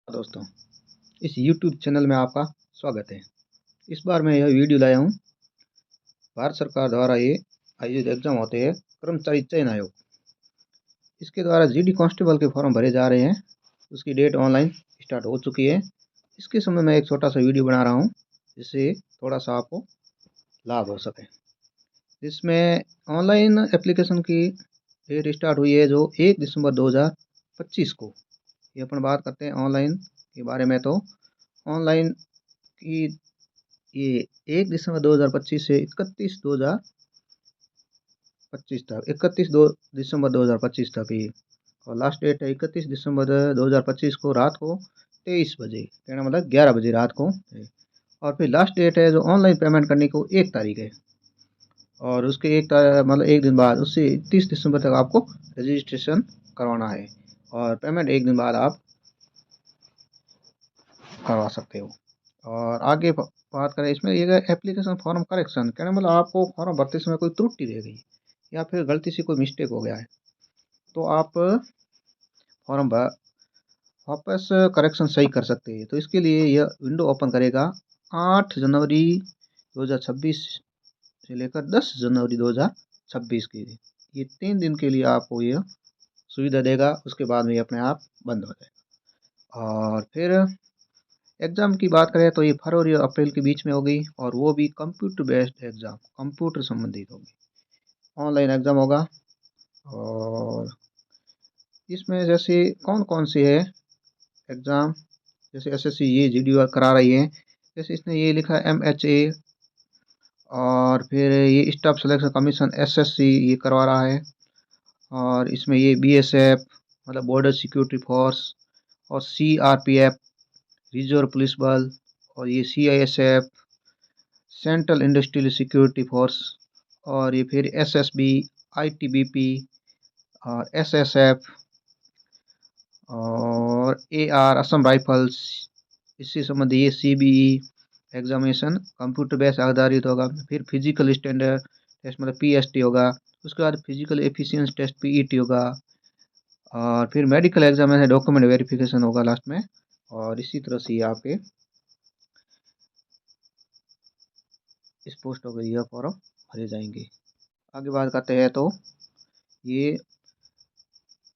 दोस्तों, इस YouTube channel में आपका स्वागत है। इस बार मैं यह वीडियो लाया हूँ, भारत सरकार द्वारा ये आयोजित एग्जाम होते हैं, कर्मचारी चयन आयोग। इसके द्वारा जीडी कांस्टेबल के फॉर्म भरे जा रहे हैं। उसकी डेट ऑनलाइन स्टार्ट हो चुकी है। इसके समय मैं एक छोटा सा वीडियो बना रहा हूँ, जिससे थोड़ा सा आपको लाभ हो सके। इसमें ऑनलाइन एप्लीकेशन की डेट स्टार्ट हुई है जो 1 दिसंबर 2025 को। ये अपन बात करते हैं ऑनलाइन के बारे में। तो ऑनलाइन की ये 1 दिसंबर 2025 से 31 दिसंबर 2025 तक ये, और लास्ट डेट है 31 दिसंबर 2025 को रात को 23 बजे, कहना मतलब 11 बजे रात को है। और फिर लास्ट डेट है जो ऑनलाइन पेमेंट करने को 1 तारीख है, और उसके मतलब 1 दिन बाद उससे 30 दिसंबर तक आपको रजिस्ट्रेशन करवाना है, और पेमेंट 1 दिन बाद आप करवा सकते हो। और आगे बात करें इसमें, ये एप्लीकेशन फॉर्म करेक्शन, कहने मतलब आपको फॉर्म भरते समय कोई त्रुटि रह गई या फिर गलती से कोई मिस्टेक हो गया है, तो आप फॉर्म वापस करेक्शन सही कर सकते हैं। तो इसके लिए यह विंडो ओपन करेगा 8 जनवरी 2026 से लेकर 10 जनवरी 2026 के लिए। ये 3 दिन के लिए आपको यह सुविधा देगा। उसके बाद में ये अपने आप बंद हो जाएगा। और फिर एग्ज़ाम की बात करें तो ये फरवरी और अप्रैल के बीच में होगी, और वो भी कंप्यूटर बेस्ड एग्ज़ाम, कंप्यूटर संबंधित होगी। ऑनलाइन एग्ज़ाम होगा। और इसमें जैसे कौन कौन से है एग्ज़ाम, जैसे एसएससी ये जीडी करा रही है। जैसे इसने ये लिखा है एमएचए, और फिर ये स्टाफ सिलेक्शन कमीशन एसएससी ये करवा रहा है। और इसमें ये बीएसएफ मतलब बॉर्डर सिक्योरिटी फोर्स, और सीआरपीएफ रिजर्व पुलिस बल, और ये CISF central industrial security force, और ये फिर एसएसबी, आईटीबीपी, और एसएसएफ, और एआर असम राइफल्स। इससे संबंधित ये सीबीई एग्जामिनेशन कंप्यूटर बेस आधारित होगा। फिर फिजिकल स्टैंडर्ड टेस्ट मतलब पीएसटी होगा। उसके बाद फिजिकल एफिशिएंसी टेस्ट पीईटी होगा। और फिर मेडिकल एग्जामिनेशन डॉक्यूमेंट वेरिफिकेशन होगा लास्ट में। और इसी तरह से ये आपके इस पोस्टों के यह फॉर्म भरे जाएंगे। आगे बात करते हैं तो ये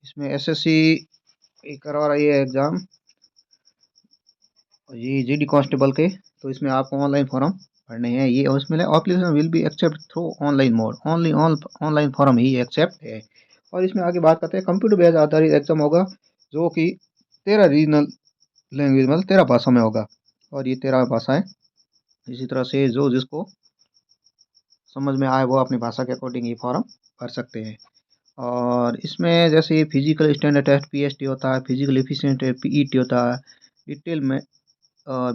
इसमें एसएससी करवा रही है एग्ज़ाम, ये जीडी कांस्टेबल के। तो इसमें आपको ऑनलाइन फॉर्म भरने हैं ये, और इसमें application will be accept through online mode, only online form ही एक्सेप्ट है। और इसमें आगे बात करते हैं कंप्यूटर बेस्ड आधारित एग्जाम होगा, जो कि 13 रीजनल लैंग्वेज मतलब 13 भाषा में होगा। और ये 13 भाषाएं इसी तरह से जो जिसको समझ में आए वो अपनी भाषा के अकॉर्डिंग ये फॉर्म भर सकते हैं। और इसमें जैसे फिजिकल स्टैंडर्ड टेस्ट पीएसटी होता है, फिजिकल एफिशिएंट पीईटी होता है, डिटेल में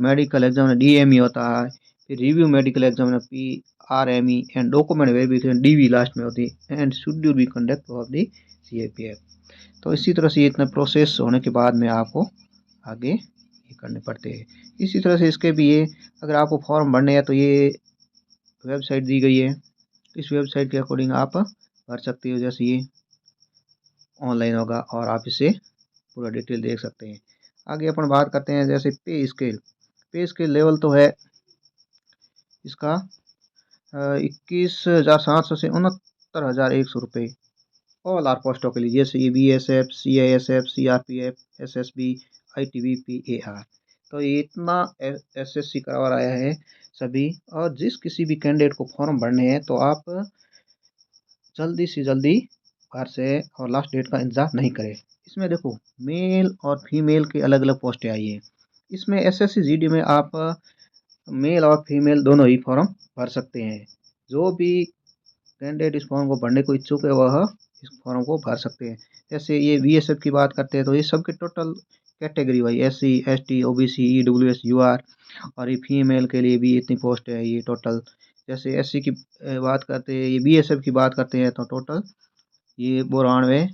मेडिकल एग्जामिनर डीएमई होता है, फिर review medical examiner PRME, and document verification DV last में होती है, and schedule B conduct of the CAPF. तो इसी तरह से ये इतना प्रोसेस होने के बाद में आपको आगे ये करने पड़ते हैं। इसी तरह से इसके भी ये, अगर आपको फॉर्म भरने हैं तो ये वेबसाइट दी गई है। इस वेबसाइट के अकॉर्डिंग आप भर सकते हो। जैसे ये ऑनलाइन होगा और आप इसे पूरा डिटेल देख सकते हैं। आगे अपन बात करते हैं जैसे पे स्केल। पे स्केल लेवल तो है इसका 21,700 से 69,100 रुपये ऑल आर पोस्टों के लिए, जैसे ये BSF, CISF, CRPF, SSB, ITBP, AR. तो ये इतना एसएससी करवा रहा है सभी। और जिस किसी भी कैंडिडेट को फॉर्म भरने हैं तो आप जल्दी से जल्दी घर से और लास्ट डेट का इंतज़ार नहीं करें। इसमें देखो मेल और फीमेल की अलग अलग पोस्टें आई है। इसमें एसएससी जीडी में आप मेल और फीमेल दोनों ही फॉर्म भर सकते हैं। जो भी कैंडिडेट इस फॉर्म को भरने को इच्छुक है वह इस फॉर्म को भर सकते हैं। जैसे ये बीएसएफ की बात करते हैं तो ये सबके total category wise SC, ST, OBC, EWS, UR, और ये फीमेल के लिए भी इतनी पोस्ट है ये टोटल। जैसे एससी की बात करते हैं, ये बीएसएफ की बात करते हैं तो टोटल ये 92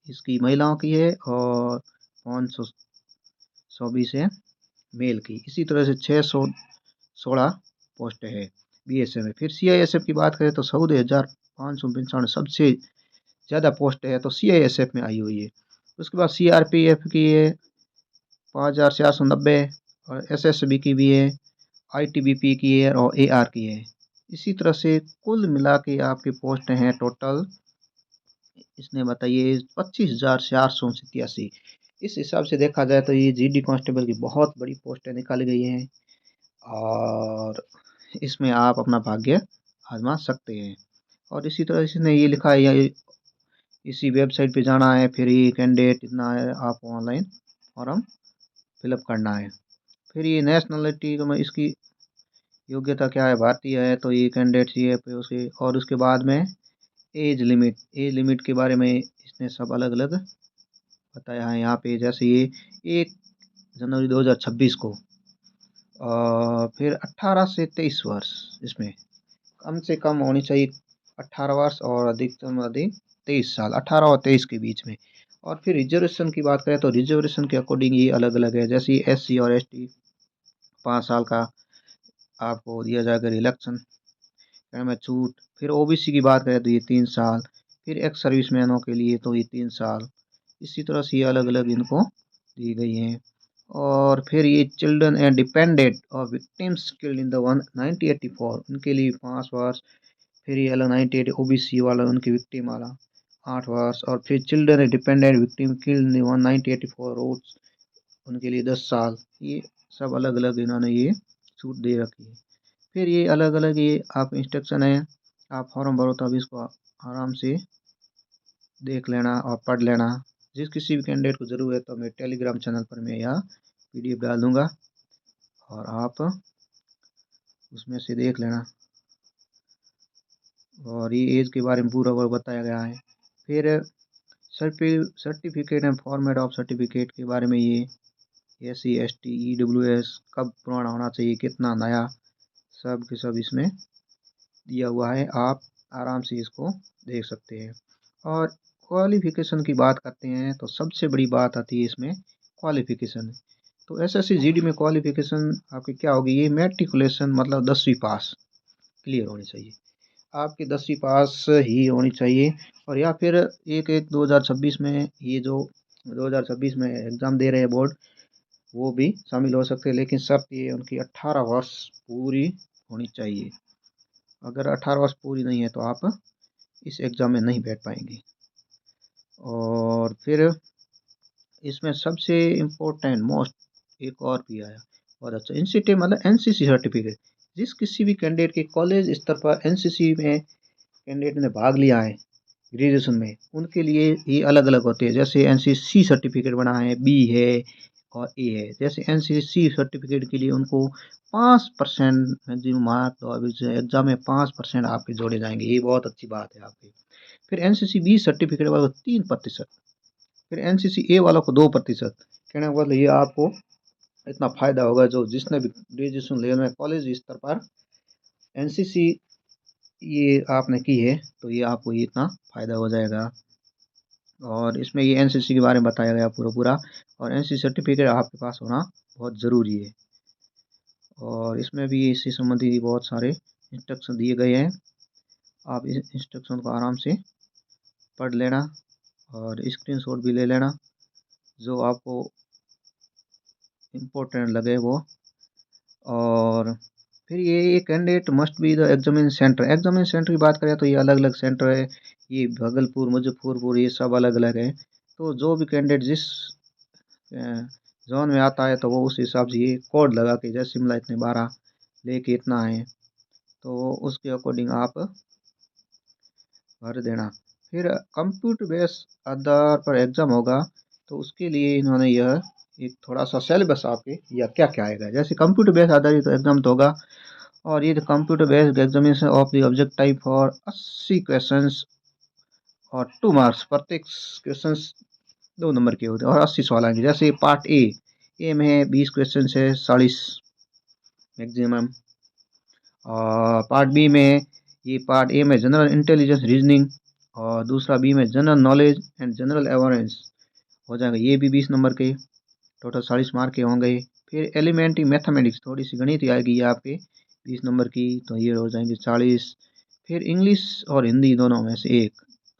इसकी महिलाओं की है, और 524 है मेल की। इसी तरह से 616 पोस्ट है बीएसएफ में। फिर सीआईएसएफ की बात करें तो 14,595 सबसे ज़्यादा पोस्ट है तो सीआईएसएफ में आई हुई है। उसके बाद सीआरपीएफ की है 5490 और SSB की भी है, ITBP की है और AR की है। इसी तरह से कुल मिला के आपकी पोस्ट हैं टोटल, इसने बताइए 25,487। इस हिसाब से देखा जाए तो ये GD कांस्टेबल की बहुत बड़ी पोस्टें निकाली गई हैं और इसमें आप अपना भाग्य आजमा सकते हैं। और इसी तरह इसने ये लिखा है, या इसी वेबसाइट पे जाना है, फिर ये कैंडिडेट इतना है, आपको ऑनलाइन फॉर्म फिलअप करना है। फिर ये नेशनलिटी में इसकी योग्यता क्या है, भारतीय है तो ये कैंडिडेट ये है, फिर उसके और उसके बाद में एज लिमिट के बारे में इसने सब अलग अलग बताया है यहाँ पे। जैसे ये 1 जनवरी 2026 को फिर 18 से 23 वर्ष, इसमें कम से कम होनी चाहिए 18 वर्ष और अधिकतम अधिक 23 साल, 18 और 23 के बीच में। और फिर रिजर्वेशन की बात करें तो रिजर्वेशन के अकॉर्डिंग ये अलग अलग है। जैसे SC और ST 5 साल का आपको दिया जाएगा रिलैक्सन में छूट। फिर OBC की बात करें तो ये 3 साल, फिर एक्स सर्विसमैनों के लिए तो ये 3 साल। इसी तरह से ये अलग अलग इनको दी गई हैं। और फिर ये चिल्ड्रन एंड डिपेंडेंट और विक्टिम्स किल्ड इन द 1984 उनके लिए 5 वर्ष। फिर ये अलग 98 OBC वाला उनकी विक्टिम वाला 8 वर्ष। और फिर children and dependent victim killed in 1984 riots उनके लिए 10 साल। ये सब अलग अलग इन्होंने ये छूट दे रखी है। फिर ये अलग अलग ये आप इंस्ट्रक्शन है, आप फॉर्म भरो तब इसको आराम से देख लेना और पढ़ लेना। जिस किसी भी कैंडिडेट को ज़रूरत है तो मैं टेलीग्राम चैनल पर मैं यह PDF डाल दूँगा और आप उसमें से देख लेना। और ये एज के बारे में पूरा बताया गया है। फिर certificate and format of certificate के बारे में ये SC ST EWS कब पुराना होना चाहिए, कितना नया, सब के सब इसमें दिया हुआ है। आप आराम से इसको देख सकते हैं। और क्वालिफ़िकेशन की बात करते हैं तो सबसे बड़ी बात आती है इसमें क्वालिफ़िकेशन। तो SSC GD में क्वालिफ़िकेशन आपकी क्या होगी, ये मैट्रिकुलेशन मतलब 10वीं पास क्लियर होनी चाहिए। आपकी 10वीं पास ही होनी चाहिए। और या फिर 1/1/2026 में ये जो 2026 में एग्ज़ाम दे रहे हैं बोर्ड, वो भी शामिल हो सकते हैं, लेकिन शर्त ये उनकी 18 वर्ष पूरी होनी चाहिए। अगर 18 वर्ष पूरी नहीं है तो आप इस एग्ज़ाम में नहीं बैठ पाएंगे। और फिर इसमें सबसे इम्पोर्टेंट मोस्ट एक और भी आया बहुत अच्छा, NCT मतलब NCC सर्टिफिकेट। जिस किसी भी कैंडिडेट के कॉलेज स्तर पर NCC में कैंडिडेट ने भाग लिया है ग्रेजुएशन में, उनके लिए ये अलग अलग होते हैं। जैसे NCC सर्टिफिकेट बना है, B है और A है। जैसे NCC सर्टिफिकेट के लिए उनको 5% मैक्सिमम मार्क, तो एग्जाम में 5% आपके जोड़े जाएंगे, ये बहुत अच्छी बात है आपकी। फिर NCC B सर्टिफिकेट वालों को 3%, फिर NCC A वालों को 2%। कहने का मतलब ये आपको इतना फ़ायदा होगा, जो जिसने भी ग्रेजुएशन लेवल में कॉलेज स्तर पर NCC ये आपने की है तो ये आपको ये इतना फ़ायदा हो जाएगा। और इसमें ये NCC के बारे में बताया गया पूरा पूरा। और NCC सर्टिफिकेट आपके पास होना बहुत ज़रूरी है। और इसमें भी इससे संबंधित बहुत सारे इंस्ट्रक्शन दिए गए हैं, आप इस इंस्ट्रक्शन को आराम से पढ़ लेना और स्क्रीनशॉट भी ले लेना जो आपको इम्पोर्टेंट लगे वो। और फिर ये candidate must be the examine centre की बात करें तो ये अलग अलग सेंटर है, ये भागलपुर, मुजफ्फरपुर, ये सब अलग अलग है। तो जो भी कैंडिडेट जिस जोन में आता है तो वो उस हिसाब से ये कोड लगा के, जैसे शिमला इतने 12 लेके इतना है तो उसके अकॉर्डिंग आप भर देना। फिर कंप्यूटर बेस आधार पर एग्ज़ाम होगा तो उसके लिए इन्होंने यह एक थोड़ा सा सिलेबस आपके या क्या क्या आएगा। जैसे कंप्यूटर बेस आधारित तो एग्ज़ाम तो होगा, और ये computer based examination of the object type for 80 questions और 2 मार्क्स, प्रत्येक क्वेश्चंस 2 नंबर के होते हैं और 80 सवाल आएंगे। जैसे पार्ट ए में 20 क्वेश्चन है, 40 मैक्सिमम। और पार्ट बी में, ये पार्ट ए में जनरल इंटेलिजेंस रीजनिंग और दूसरा बी में general knowledge and general awareness हो जाएगा, ये भी 20 नंबर के, टोटल 40 मार्क के होंगे। फिर एलिमेंट्री मैथमेटिक्स थोड़ी सी गणित आएगी ये आपके 20 नंबर की, तो ये हो जाएंगे 40। फिर इंग्लिश और हिंदी दोनों में से एक,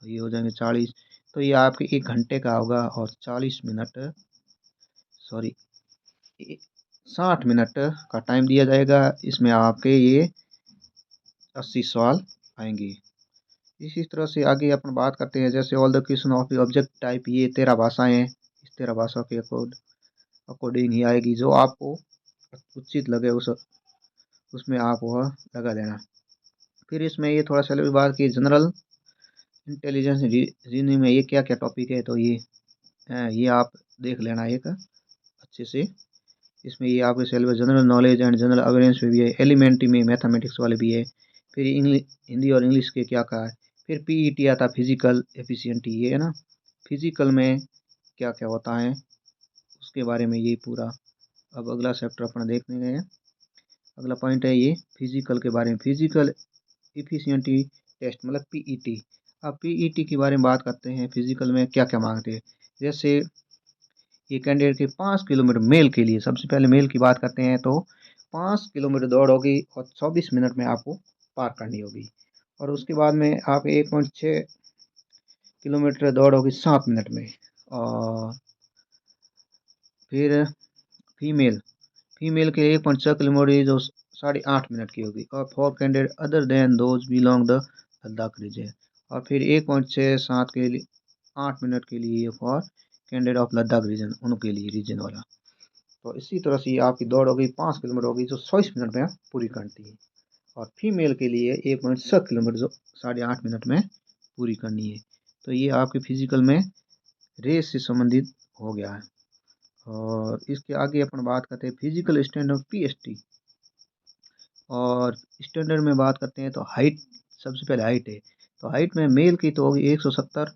तो ये हो जाएंगे 40। तो ये आपके 1 घंटे का होगा और 40 मिनट, सॉरी 60 मिनट का टाइम दिया जाएगा। इसमें आपके ये 80 सवाल आएंगे। इसी तरह से आगे अपन बात करते हैं, जैसे all the question of the object type, ये 13 भाषाएं हैं। इस 13 भाषा के अकॉर्डिंग ही आएगी, जो आपको उचित लगे उसमें आप वह लगा देना। फिर इसमें ये थोड़ा सा बात की जनरल इंटेलिजेंस रीजनिंग में ये क्या क्या टॉपिक है, तो ये आप देख लेना एक अच्छे से। इसमें ये आपके syllabus general knowledge and general awareness में भी है, एलिमेंट्री में मैथमेटिक्स वाले भी है। फिर इंग्लिश, हिंदी और इंग्लिश के क्या कहा है। फिर पीईटी आता, फिजिकल एफिशिएंटी, ये है ना। फिजिकल में क्या क्या होता है उसके बारे में ये पूरा। अब अगला चैप्टर अपना देखने गए हैं। अगला पॉइंट है ये फिजिकल के बारे में, फिजिकल इफिशियंटी टेस्ट मतलब पीईटी। अब पीईटी के बारे में बात करते हैं, फिजिकल में क्या क्या मांगते हैं। जैसे ये कैंडिडेट के 5 किलोमीटर मेल के लिए, सबसे पहले मेल की बात करते हैं, तो 5 किलोमीटर दौड़ होगी और 24 मिनट में आपको पार करनी होगी। और उसके बाद में आप 1.6 किलोमीटर दौड़ होगी 7 मिनट में। और फिर फीमेल फीमेल के 1.6 किलोमीटर जो 8.5 मिनट की होगी। और for candidate other than those belong the Ladakh region. और फिर 1.67 के लिए 8 मिनट के लिए for candidate of Ladakh region, उनके लिए रीजन वाला। तो इसी तरह से आपकी दौड़ होगी 5 किलोमीटर होगी जो 24 मिनट में पूरी करती है। और फीमेल के लिए 1.6 किलोमीटर जो 8.5 मिनट में पूरी करनी है। तो ये आपके फिजिकल में रेस से संबंधित हो गया है। और इसके आगे अपन बात करते हैं फिजिकल स्टैंडर्ड पीएसटी। और स्टैंडर्ड में बात करते हैं तो हाइट, सबसे पहले हाइट है। तो हाइट में मेल की तो होगी 170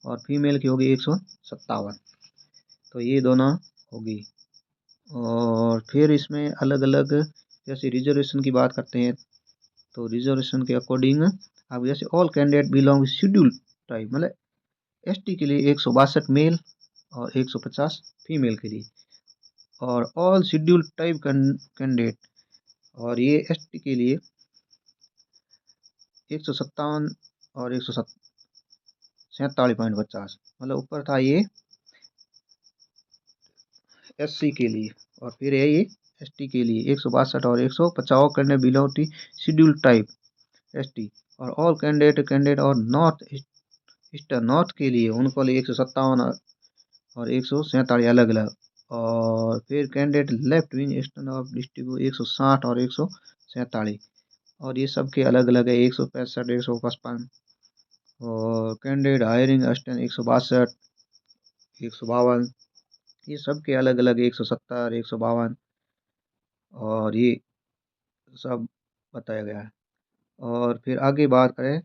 और फीमेल की होगी 157। तो ये दोनों होगी। और फिर इसमें अलग अलग, जैसे रिजर्वेशन की बात करते हैं, तो रिजर्वेशन के अकॉर्डिंग अब जैसे all candidate belong schedule type, मतलब एसटी के लिए 162 मेल और 150 फीमेल के लिए। और ऑल शेड्यूल टाइप कैंडिडेट, और ये एसटी के लिए 157 और 147.50, मतलब ऊपर था ये एससी के लिए। और फिर है ये एसटी के लिए 162 और 150 candidate belong to schedule type ST. और ऑल कैंडिडेट और नॉर्थ ईस्टर्न नॉर्थ के लिए उनको लिए 157 और 147 अलग अलग। और फिर candidate left wing eastern of district 160 और 147, और ये सब के अलग अलग है 165 155। और कैंडिडेट हायरिंग असिस्टेंट 162 152, ये सब के अलग अलग 170 152। और ये सब बताया गया है। और फिर आगे बात करें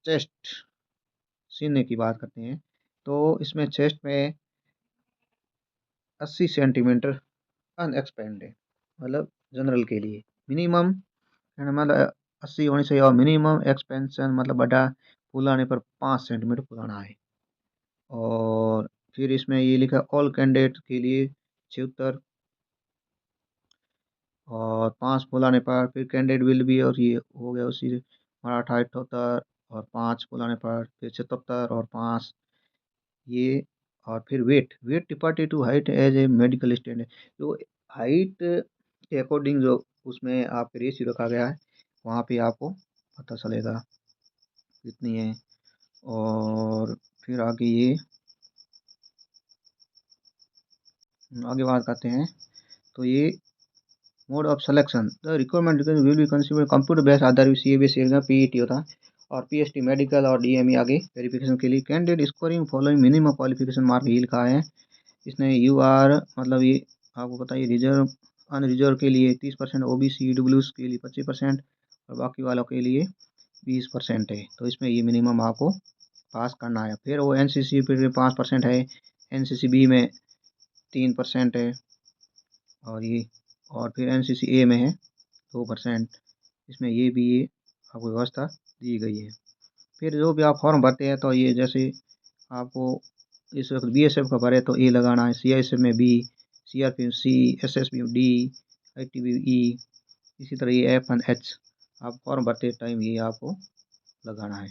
चेस्ट सीने की बात करते हैं, तो इसमें चेस्ट में 80 सेंटीमीटर अनएक्सपेंड है, मतलब जनरल के लिए मिनिमम, मतलब 80 होनी चाहिए। और मिनिमम एक्सपेंशन मतलब बड़ा फुलाने पर 5 सेंटीमीटर फुलाना है। और फिर इसमें ये लिखा ऑल कैंडिडेट के लिए 76 और 5 फुलाने पर फिर कैंडिडेट विल भी, और ये हो गया उसी मराठा 78 और 5 फुलाने पर फिर 77 और 5 ये। और फिर weight weight departed to height as a medical standard, जो हाइट के अकॉर्डिंग जो उसमें आप रेशियो रखा गया है, वहाँ पे आपको पता चलेगा कितनी है। और फिर आगे बात करते हैं, तो ये mode of selection the requirement will be consider computer based आधार सीएबीएस एग्जाम पीईटी होता है। और पीएसटी मेडिकल और डीएमई आगे वेरिफिकेशन के लिए candidate scoring following minimum qualification mark ये लिखा है इसने। यू आर मतलब ये आपको पता है, रिजर्व अनरिजर्व के लिए 30%, ओबीसी ईडब्ल्यूएस के लिए 25% और बाकी वालों के लिए 20% है। तो इसमें ये मिनिमम आपको पास करना है। फिर वो एनसीसी पे 5% है, एनसीसी बी में 3% है, और ये और फिर एनसीसी ए में है 2%। इसमें ये आपको व्यवस्था दी गई है। फिर जो भी आप फॉर्म भरते हैं, तो ये जैसे आपको इस वक्त बीएसएफ का भरे तो ए लगाना है, सीआईएसएफ में बी, सीआरपी में सी, एसएसबी में डी, आईटीबी में ई, इसी तरह ये एफ एंड एच आप फॉर्म भरते टाइम ये आपको लगाना है।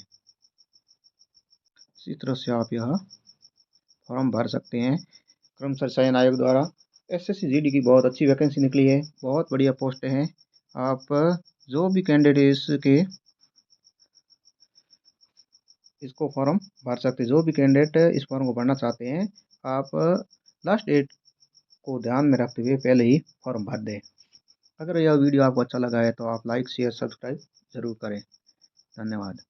इसी तरह से आप यह फॉर्म भर सकते हैं कर्मचारी चयन आयोग द्वारा। एसएससी जीडी की बहुत अच्छी वैकेंसी निकली है, बहुत बढ़िया पोस्टें हैं। आप जो भी कैंडिडेट इसको फॉर्म भर सकते हैं, जो भी कैंडिडेट इस फॉर्म को भरना चाहते हैं, आप लास्ट डेट को ध्यान में रखते हुए पहले ही फॉर्म भर दें। अगर यह वीडियो आपको अच्छा लगा है तो आप लाइक शेयर सब्सक्राइब ज़रूर करें। धन्यवाद।